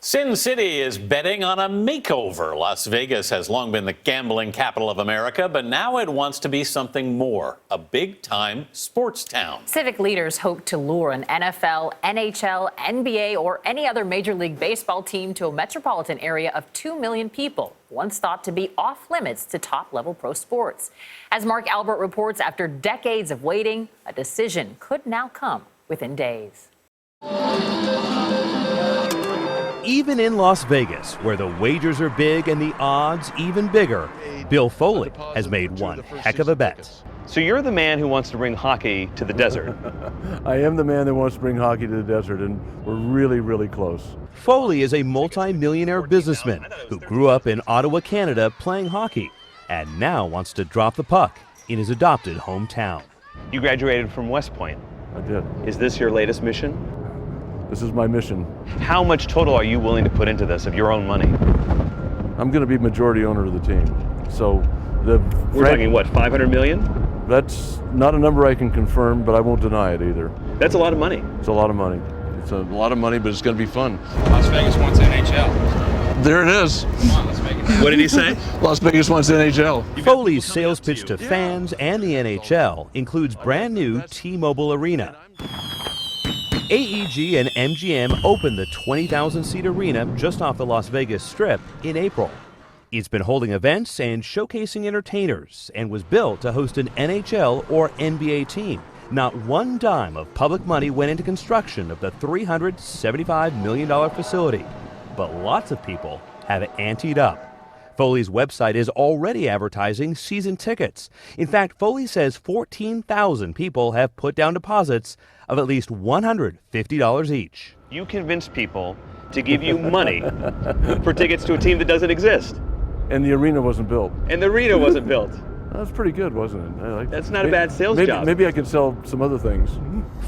Sin City is betting on a makeover. Las Vegas has long been the gambling capital of America, but now it wants to be something more, a big-time sports town. Civic leaders hope to lure an NFL, NHL, NBA, or any other Major League Baseball team to a metropolitan area of 2 million people, once thought to be off limits to top-level pro sports. As Mark Albert reports, after decades of waiting, a decision could now come within days. Even in Las Vegas, where the wagers are big and the odds even bigger, Bill Foley has made one heck of a bet. So you're the man who wants to bring hockey to the desert. I am the man that wants to bring hockey to the desert, and we're really, really close. Foley is a multi-millionaire businessman who grew up in Ottawa, Canada, playing hockey, and now wants to drop the puck in his adopted hometown. You graduated from West Point. I did. Is this your latest mission? This is my mission. How much total are you willing to put into this of your own money? I'm going to be majority owner of the team. So we're talking what, 500 million? That's not a number I can confirm, but I won't deny it either. That's a lot of money. It's a lot of money. It's a lot of money, but it's going to be fun. Las Vegas wants NHL. There it is. Come on, let's make it. What did he say? Las Vegas wants NHL. Foley's sales pitch to fans and the NHL includes brand new T-Mobile Arena. AEG and MGM opened the 20,000-seat arena just off the Las Vegas Strip in April. It's been holding events and showcasing entertainers and was built to host an NHL or NBA team. Not one dime of public money went into construction of the $375 million facility, but lots of people have anteed up. Foley's website is already advertising season tickets. In fact, Foley says 14,000 people have put down deposits of at least $150 each. You convinced people to give you money for tickets to a team that doesn't exist. And the arena wasn't built. And the arena wasn't built. That's pretty good, wasn't it? That's not a bad sales job. Maybe I could sell some other things.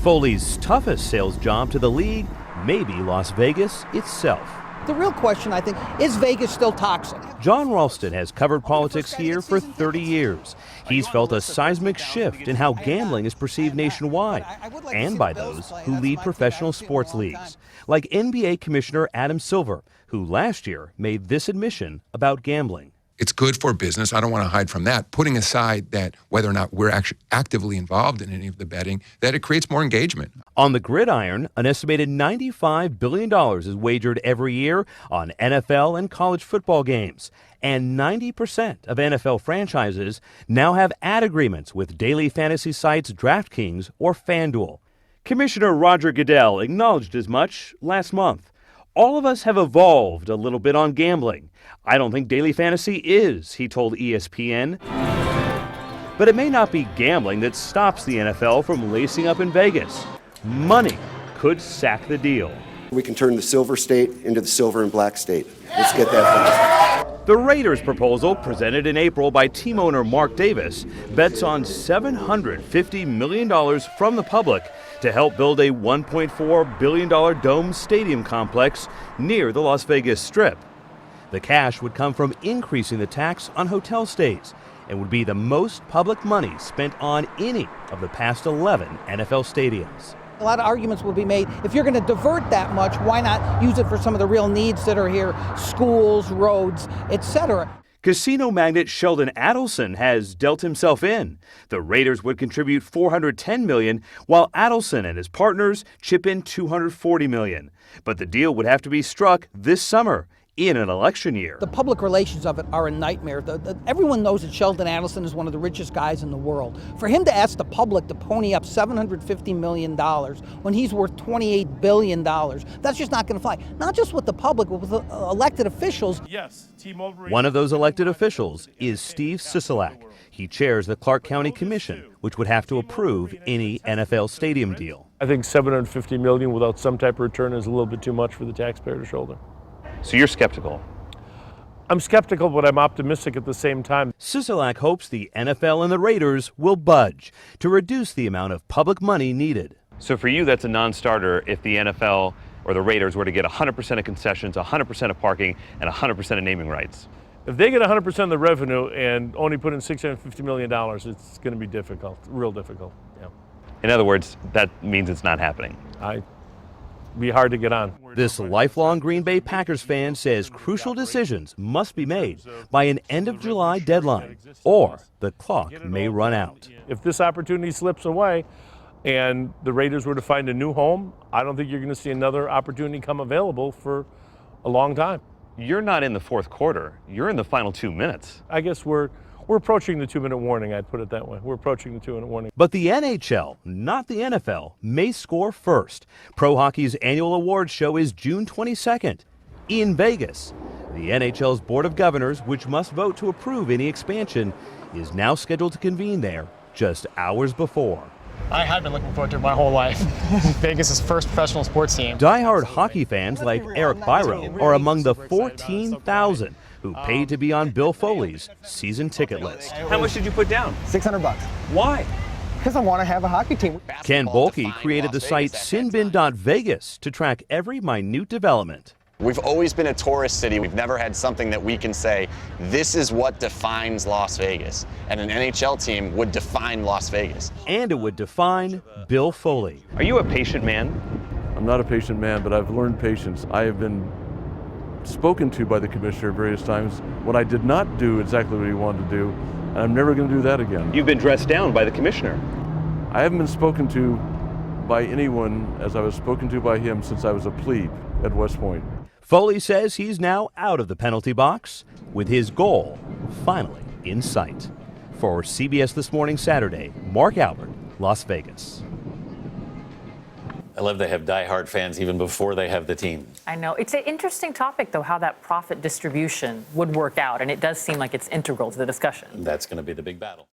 Foley's toughest sales job to the league may be Las Vegas itself. The real question, I think, is Vegas still toxic? John Ralston has covered politics here for 30 years. He's felt a seismic shift in how gambling is perceived nationwide and by those who lead professional sports leagues, like NBA Commissioner Adam Silver, who last year made this admission about gambling. It's good for business. I don't want to hide from that. Putting aside that whether or not we're actually actively involved in any of the betting, that it creates more engagement. On the gridiron, an estimated $95 billion is wagered every year on NFL and college football games. And 90% of NFL franchises now have ad agreements with daily fantasy sites DraftKings or FanDuel. Commissioner Roger Goodell acknowledged as much last month. All of us have evolved a little bit on gambling. I don't think daily fantasy is, he told ESPN. But it may not be gambling that stops the NFL from lacing up in Vegas. Money could sack the deal. We can turn the silver state into the silver and black state. Let's get that done. The Raiders proposal, presented in April by team owner Mark Davis, bets on $750 million from the public to help build a $1.4 billion dome stadium complex near the Las Vegas Strip. The cash would come from increasing the tax on hotel stays and would be the most public money spent on any of the past 11 NFL stadiums. A lot of arguments will be made. If you're going to divert that much, why not use it for some of the real needs that are here, schools, roads, etc. Casino magnate Sheldon Adelson has dealt himself in. The Raiders would contribute $410 million, while Adelson and his partners chip in $240 million. But the deal would have to be struck this summer, in an election year. The public relations of it are a nightmare. Everyone knows that Sheldon Adelson is one of the richest guys in the world. For him to ask the public to pony up $750 million when he's worth $28 billion, that's just not going to fly. Not just with the public, but with elected officials. Yes, T-Mobile. One of those elected officials is Steve Sisolak. He chairs the Clark County Commission, which would have to approve any NFL stadium deal. I think $750 million without some type of return is a little bit too much for the taxpayer to shoulder. So you're skeptical? I'm skeptical, but I'm optimistic at the same time. Sisolak hopes the NFL and the Raiders will budge to reduce the amount of public money needed. So for you, that's a non-starter if the NFL or the Raiders were to get 100% of concessions, 100% of parking, and 100% of naming rights. If they get 100% of the revenue and only put in $650 million, it's going to be difficult, real difficult. Yeah. In other words, that means it's not happening. be hard to get on. This lifelong Green Bay Packers fan says crucial decisions must be made by an end of July deadline, or the clock may run out. If this opportunity slips away and the Raiders were to find a new home, I don't think you're going to see another opportunity come available for a long time. You're not in the fourth quarter. You're in the final 2 minutes. I guess we're approaching the 2-minute warning, I'd put it that way. We're approaching the 2-minute warning. But the NHL, not the NFL, may score first. Pro Hockey's annual awards show is June 22nd in Vegas. The NHL's Board of Governors, which must vote to approve any expansion, is now scheduled to convene there just hours before. I have been looking forward to it my whole life. Vegas' first professional sports team. Die-hard hockey fans like Eric Byro are among the 14,000 who paid to be on Bill Foley's season ticket list. How much did you put down? $600. Why? Because I want to have a hockey team. Ken Bolke created the site sinbin.vegas to track every minute development. We've always been a tourist city. We've never had something that we can say, this is what defines Las Vegas. And an NHL team would define Las Vegas. And it would define Bill Foley. Are you a patient man? I'm not a patient man, but I've learned patience. I have been spoken to by the commissioner various times when I did not do exactly what he wanted to do, and I'm never going to do that again. You've been dressed down by the commissioner. I haven't been spoken to by anyone as I was spoken to by him since I was a plebe at West Point. Foley says he's now out of the penalty box with his goal finally in sight. For CBS This Morning Saturday, Mark Albert, Las Vegas. I love they have diehard fans even before they have the team. I know. It's an interesting topic, though, how that profit distribution would work out, and it does seem like it's integral to the discussion. That's going to be the big battle.